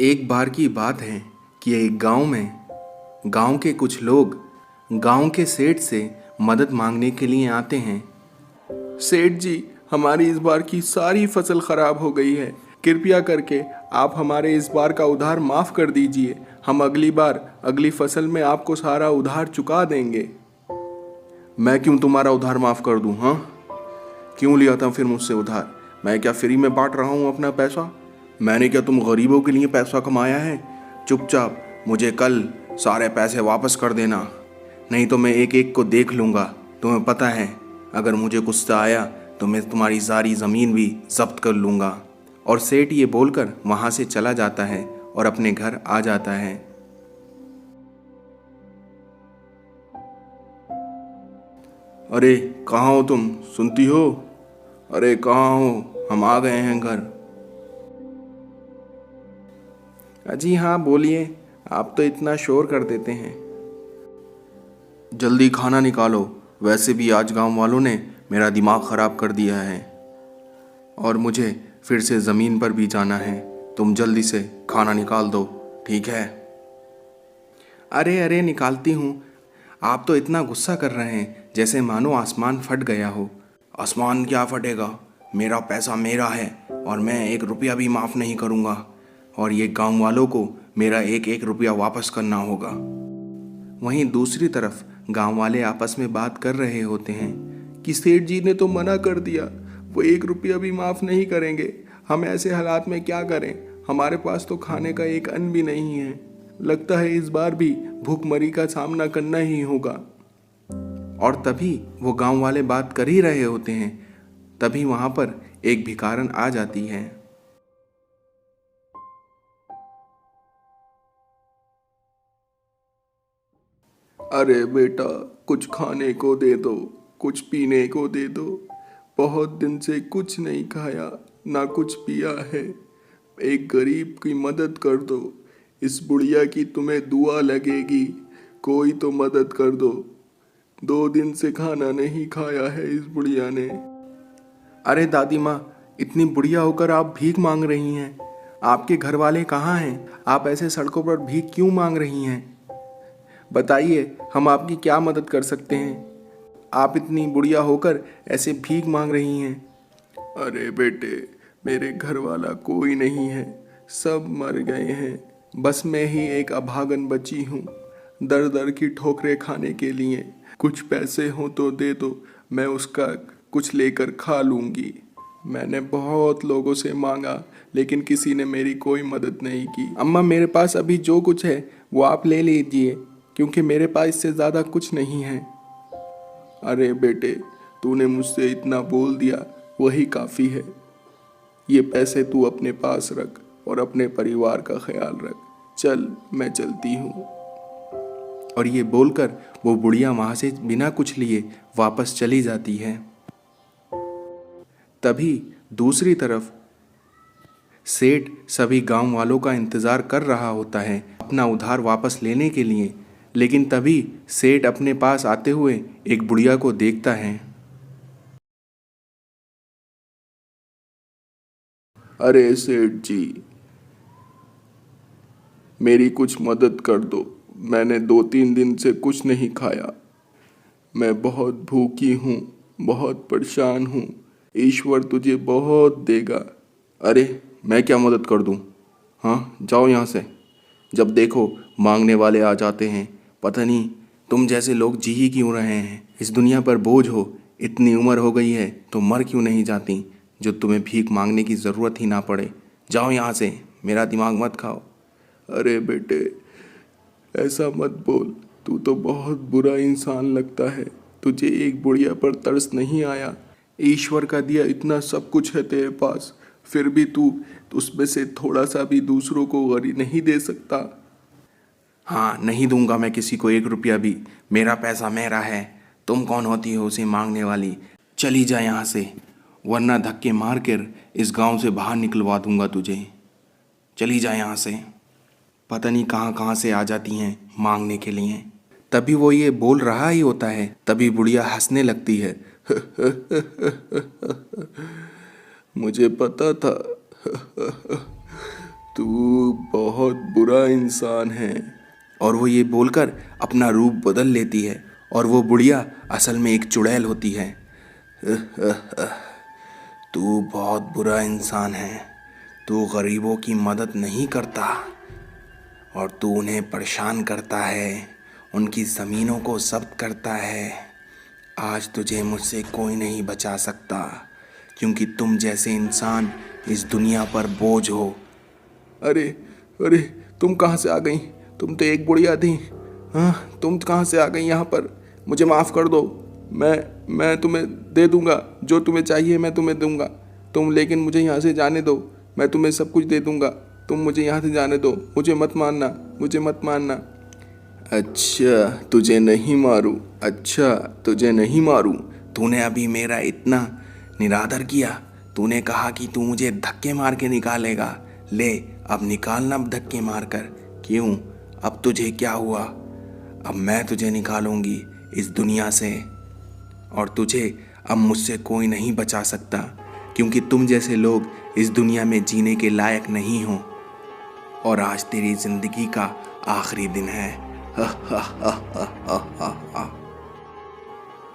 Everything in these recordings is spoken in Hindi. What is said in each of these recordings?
एक बार की बात है कि एक गांव में गांव के कुछ लोग गांव के सेठ से मदद मांगने के लिए आते हैं। सेठ जी, हमारी इस बार की सारी फसल खराब हो गई है। कृपया करके आप हमारे इस बार का उधार माफ कर दीजिए। हम अगली बार अगली फसल में आपको सारा उधार चुका देंगे। मैं क्यों तुम्हारा उधार माफ कर दूं? हाँ, क्यों लिया था फिर मुझसे उधार? मैं क्या फ्री में बांट रहा हूं अपना पैसा? मैंने क्या तुम गरीबों के लिए पैसा कमाया है? चुपचाप मुझे कल सारे पैसे वापस कर देना, नहीं तो मैं एक एक को देख लूँगा। तुम्हें पता है, अगर मुझे गुस्सा आया तो मैं तुम्हारी सारी ज़मीन भी जब्त कर लूँगा। और सेठ ये बोलकर वहाँ से चला जाता है और अपने घर आ जाता है। अरे कहाँ हो तुम? सुनती हो? अरे कहाँ हो? हम आ गए हैं घर। जी हाँ, बोलिए। आप तो इतना शोर कर देते हैं। जल्दी खाना निकालो, वैसे भी आज गांव वालों ने मेरा दिमाग ख़राब कर दिया है और मुझे फिर से ज़मीन पर भी जाना है। तुम जल्दी से खाना निकाल दो, ठीक है? अरे अरे, निकालती हूँ। आप तो इतना गुस्सा कर रहे हैं जैसे मानो आसमान फट गया हो। आसमान क्या फटेगा? मेरा पैसा मेरा है और मैं एक रुपया भी माफ़ नहीं करूँगा। और ये गांव वालों को मेरा एक एक रुपया वापस करना होगा। वहीं दूसरी तरफ गांव वाले आपस में बात कर रहे होते हैं कि सेठ जी ने तो मना कर दिया, वो एक रुपया भी माफ़ नहीं करेंगे। हम ऐसे हालात में क्या करें? हमारे पास तो खाने का एक अन्न भी नहीं है। लगता है इस बार भी भूखमरी का सामना करना ही होगा। और तभी वो गांव वाले बात कर ही रहे होते हैं, तभी वहां पर एक भिखारन आ जाती है। अरे बेटा, कुछ खाने को दे दो, कुछ पीने को दे दो। बहुत दिन से कुछ नहीं खाया, ना कुछ पिया है। एक गरीब की मदद कर दो। इस बुढ़िया की तुम्हें दुआ लगेगी। कोई तो मदद कर दो। 2 दिन से खाना नहीं खाया है इस बुढ़िया ने। अरे दादी माँ, इतनी बुढ़िया होकर आप भीख मांग रही हैं। आपके घर वाले कहाँ हैं? आप ऐसे सड़कों पर भीख क्यों मांग रही हैं? बताइए, हम आपकी क्या मदद कर सकते हैं? आप इतनी बुढ़िया होकर ऐसे भीख मांग रही हैं। अरे बेटे, मेरे घर वाला कोई नहीं है, सब मर गए हैं। बस मैं ही एक अभागन बची हूँ, दर दर की ठोकरें खाने के लिए। कुछ पैसे हो तो दे दो, मैं उसका कुछ लेकर खा लूँगी। मैंने बहुत लोगों से मांगा, लेकिन किसी ने मेरी कोई मदद नहीं की। अम्मा, मेरे पास अभी जो कुछ है वो आप ले लीजिए, क्योंकि मेरे पास इससे ज़्यादा कुछ नहीं है। अरे बेटे, तूने मुझसे इतना बोल दिया, वही काफ़ी है। ये पैसे तू अपने पास रख और अपने परिवार का ख्याल रख। चल, मैं चलती हूँ। और ये बोलकर वो बुढ़िया वहाँ से बिना कुछ लिए वापस चली जाती है। तभी दूसरी तरफ सेठ सभी गांव वालों का इंतज़ार कर रहा होता है अपना उधार वापस लेने के लिए। लेकिन तभी सेठ अपने पास आते हुए एक बुढ़िया को देखता है। अरे सेठ जी, मेरी कुछ मदद कर दो। मैंने 2-3 दिन से कुछ नहीं खाया। मैं बहुत भूखी हूँ, बहुत परेशान हूँ। ईश्वर तुझे बहुत देगा। अरे मैं क्या मदद कर दूँ? हाँ, जाओ यहाँ से। जब देखो मांगने वाले आ जाते हैं। पता नहीं तुम जैसे लोग जी ही क्यों रहे हैं? इस दुनिया पर बोझ हो। इतनी उम्र हो गई है तो मर क्यों नहीं जाती, जो तुम्हें भीख मांगने की ज़रूरत ही ना पड़े। जाओ यहाँ से, मेरा दिमाग मत खाओ। अरे बेटे, ऐसा मत बोल। तू तो बहुत बुरा इंसान लगता है। तुझे एक बुढ़िया पर तरस नहीं आया? ईश्वर का दिया इतना सब कुछ है तेरे पास, फिर भी तू उसमें से थोड़ा सा भी दूसरों को गरीब नहीं दे सकता? हाँ, नहीं दूंगा मैं किसी को एक रुपया भी। मेरा पैसा मेरा है। तुम कौन होती हो उसे मांगने वाली? चली जा यहाँ से, वरना धक्के मार कर इस गांव से बाहर निकलवा दूंगा तुझे। चली जा यहाँ से। पता नहीं कहाँ कहाँ से आ जाती हैं मांगने के लिए। तभी वो ये बोल रहा ही होता है, तभी बुढ़िया हंसने लगती है। मुझे पता था तू बहुत बुरा इंसान है। और वो ये बोलकर अपना रूप बदल लेती है और वो बुढ़िया असल में एक चुड़ैल होती है। तू बहुत बुरा इंसान है, तू गरीबों की मदद नहीं करता और तू उन्हें परेशान करता है, उनकी ज़मीनों को ज़ब्त करता है। आज तुझे मुझसे कोई नहीं बचा सकता क्योंकि तुम जैसे इंसान इस दुनिया पर बोझ हो। अरे अरे, तुम कहाँ से आ गई? तुम तो एक बुढ़िया थी। हाँ, तुम कहाँ से आ गई यहाँ पर? मुझे माफ़ कर दो। मैं तुम्हें दे दूँगा, जो तुम्हें चाहिए मैं तुम्हें दूँगा। तुम लेकिन मुझे यहाँ से जाने दो, मैं तुम्हें सब कुछ दे दूँगा। तुम मुझे यहाँ से जाने दो, मुझे मत मारना, मुझे मत मारना। अच्छा तुझे नहीं मारूं, अच्छा तुझे नहीं मारूं। तूने अभी मेरा इतना निरादर किया, तूने कहा कि तू मुझे धक्के मार के निकालेगा। ले अब निकालना धक्के मार कर। क्यों, अब तुझे क्या हुआ? अब मैं तुझे निकालूंगी इस दुनिया से और तुझे अब मुझसे कोई नहीं बचा सकता क्योंकि तुम जैसे लोग इस दुनिया में जीने के लायक नहीं हो और आज तेरी जिंदगी का आखिरी दिन है।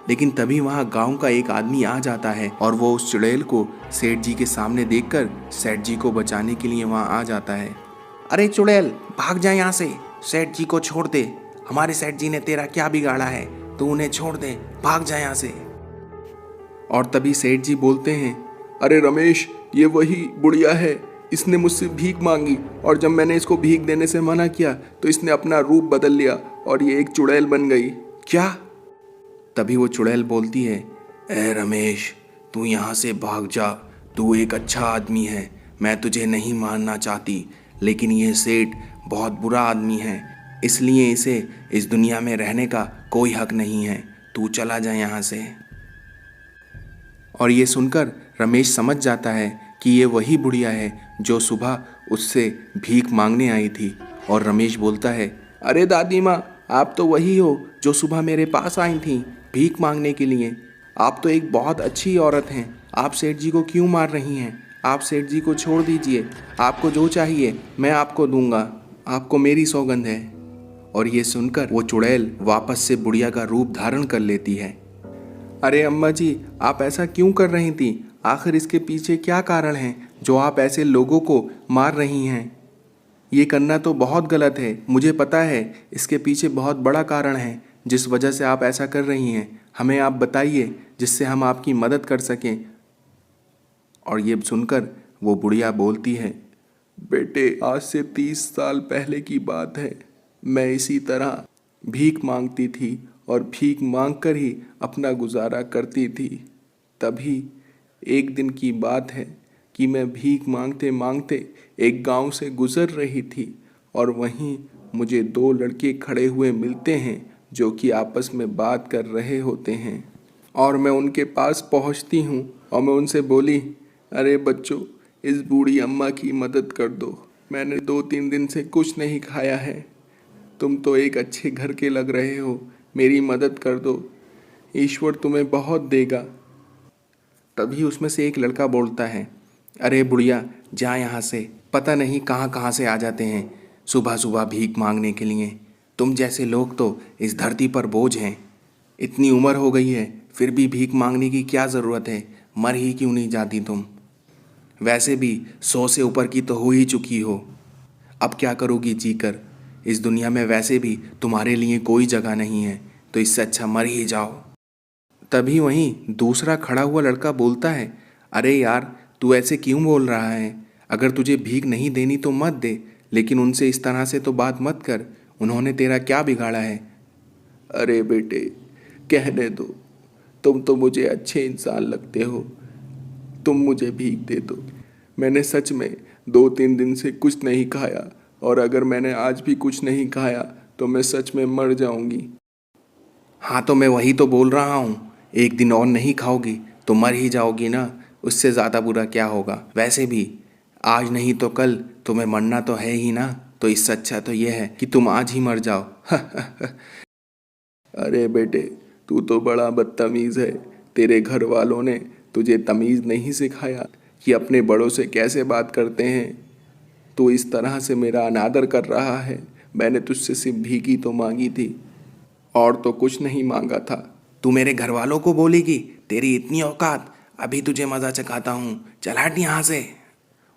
लेकिन तभी वहाँ गांव का एक आदमी आ जाता है और वो उस चुड़ैल को सेठ जी के सामने देखकर सेठ जी को बचाने के लिए वहाँ आ जाता है। अरे चुड़ैल, भाग जा यहाँ से, सेठ जी को छोड़ दे। हमारे सेठ जी ने तेरा क्या बिगाड़ा है, तू उन्हें छोड़ दे, भाग जा यहाँ से। और तभी सेठ जी बोलते हैं, अरे रमेश, ये वही बुढ़िया है। इसने मुझसे भीख मांगी और जब मैंने इसको भीख देने से मना किया तो इसने अपना रूप बदल लिया और ये एक चुड़ैल बन गई। क्या? तभी वो चुड़ैल बोलती है, ए रमेश, तू यहाँ से भाग जा। तू एक अच्छा आदमी है, मैं तुझे नहीं मारना चाहती, लेकिन ये सेठ बहुत बुरा आदमी है, इसलिए इसे इस दुनिया में रहने का कोई हक नहीं है। तू चला जा यहाँ से। और ये सुनकर रमेश समझ जाता है कि ये वही बुढ़िया है जो सुबह उससे भीख मांगने आई थी। और रमेश बोलता है, अरे दादी माँ, आप तो वही हो जो सुबह मेरे पास आई थी भीख मांगने के लिए। आप तो एक बहुत अच्छी औरत हैं। आप सेठ जी को क्यों मार रही हैं? आप सेठ जी को छोड़ दीजिए, आपको जो चाहिए मैं आपको दूंगा, आपको मेरी सौगंध है। और ये सुनकर वो चुड़ैल वापस से बुढ़िया का रूप धारण कर लेती है। अरे अम्मा जी, आप ऐसा क्यों कर रही थी? आखिर इसके पीछे क्या कारण है जो आप ऐसे लोगों को मार रही हैं? ये करना तो बहुत गलत है, मुझे पता है इसके पीछे बहुत बड़ा कारण है जिस वजह से आप ऐसा कर रही हैं। हमें आप बताइए जिससे हम आपकी मदद कर सकें। और ये सुनकर वो बुढ़िया बोलती है, बेटे, आज से 30 साल पहले की बात है। मैं इसी तरह भीख मांगती थी और भीख मांगकर ही अपना गुजारा करती थी। तभी एक दिन की बात है कि मैं भीख मांगते मांगते एक गांव से गुजर रही थी और वहीं मुझे 2 लड़के खड़े हुए मिलते हैं जो कि आपस में बात कर रहे होते हैं। और मैं उनके पास पहुंचती हूं और मैं उनसे बोली, अरे बच्चों, इस बूढ़ी अम्मा की मदद कर दो। मैंने 2-3 दिन से कुछ नहीं खाया है। तुम तो एक अच्छे घर के लग रहे हो, मेरी मदद कर दो, ईश्वर तुम्हें बहुत देगा। तभी उसमें से एक लड़का बोलता है, अरे बुढ़िया, जा यहाँ से, पता नहीं कहाँ कहाँ से आ जाते हैं सुबह सुबह भीख मांगने के लिए। तुम जैसे लोग तो इस धरती पर बोझ हैं। इतनी उम्र हो गई है फिर भी भीख मांगने की क्या ज़रूरत है? मर ही क्यों नहीं जाती तुम? वैसे भी 100 से ऊपर की तो हो ही चुकी हो, अब क्या करोगी जीकर? इस दुनिया में वैसे भी तुम्हारे लिए कोई जगह नहीं है, तो इससे अच्छा मर ही जाओ। तभी वहीं दूसरा खड़ा हुआ लड़का बोलता है, अरे यार, तू ऐसे क्यों बोल रहा है? अगर तुझे भीख नहीं देनी तो मत दे, लेकिन उनसे इस तरह से तो बात मत कर। उन्होंने तेरा क्या बिगाड़ा है? अरे बेटे, कहने दो, तुम तो मुझे अच्छे इंसान लगते हो, तुम मुझे भीख दे दो। मैंने सच में 2-3 दिन से कुछ नहीं खाया और अगर मैंने आज भी कुछ नहीं खाया तो मैं सच में मर जाऊंगी। हाँ, तो मैं वही तो बोल रहा हूँ, एक दिन और नहीं खाओगी तो मर ही जाओगी ना, उससे ज़्यादा बुरा क्या होगा? वैसे भी आज नहीं तो कल तुम्हें मरना तो है ही ना, तो इससे अच्छा तो यह है कि तुम आज ही मर जाओ। अरे बेटे, तू तो बड़ा बदतमीज़ है। तेरे घर वालों ने तुझे तमीज़ नहीं सिखाया कि अपने बड़ों से कैसे बात करते हैं। तू इस तरह से मेरा अनादर कर रहा है। मैंने तुझसे सिर्फ भीगी तो मांगी थी और तो कुछ नहीं मांगा था। तू मेरे घर वालों को बोलेगी? तेरी इतनी औकात? अभी तुझे मज़ा चखाता हूँ, चल हट यहाँ से।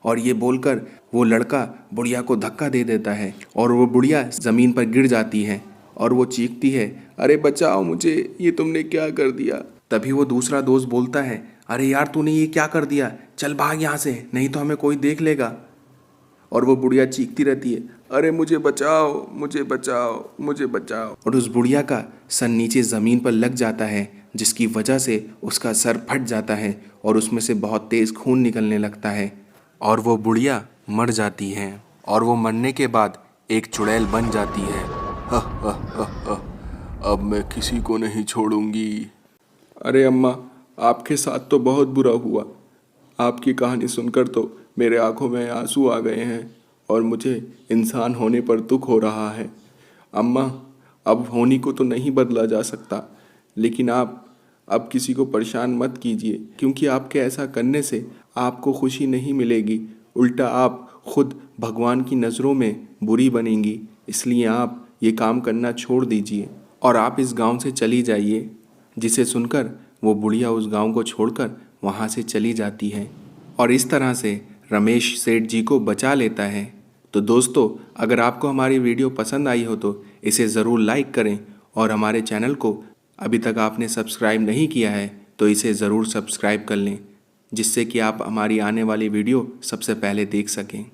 और ये बोलकर वो लड़का बुढ़िया को धक्का दे देता है और वो बुढ़िया ज़मीन पर गिर जाती है और वो चीखती है, अरे बचाओ मुझे, ये तुमने क्या कर दिया। तभी वो दूसरा दोस्त बोलता है, अरे यार तूने ये क्या कर दिया, चल भाग यहाँ से, नहीं तो हमें कोई देख लेगा। और वो बुढ़िया चीखती रहती है, अरे मुझे बचाओ, मुझे बचाओ, मुझे बचाओ। और उस बुढ़िया का सर नीचे ज़मीन पर लग जाता है, जिसकी वजह से उसका सर फट जाता है और उसमें से बहुत तेज़ खून निकलने लगता है और वो बुढ़िया मर जाती है। और वो मरने के बाद एक चुड़ैल बन जाती है। अब मैं किसी को नहीं छोड़ूंगी। अरे अम्मा, आपके साथ तो बहुत बुरा हुआ। आपकी कहानी सुनकर तो मेरे आंखों में आंसू आ गए हैं और मुझे इंसान होने पर दुख हो रहा है। अम्मा, अब होनी को तो नहीं बदला जा सकता, लेकिन आप अब किसी को परेशान मत कीजिए, क्योंकि आपके ऐसा करने से आपको खुशी नहीं मिलेगी, उल्टा आप खुद भगवान की नज़रों में बुरी बनेंगी। इसलिए आप ये काम करना छोड़ दीजिए और आप इस गांव से चली जाइए। जिसे सुनकर वो बुढ़िया उस गांव को छोड़कर वहाँ से चली जाती है और इस तरह से रमेश सेठ जी को बचा लेता है। तो दोस्तों, अगर आपको हमारी वीडियो पसंद आई हो तो इसे ज़रूर लाइक करें और हमारे चैनल को अभी तक आपने सब्सक्राइब नहीं किया है तो इसे ज़रूर सब्सक्राइब कर लें, जिससे कि आप हमारी आने वाली वीडियो सबसे पहले देख सकें।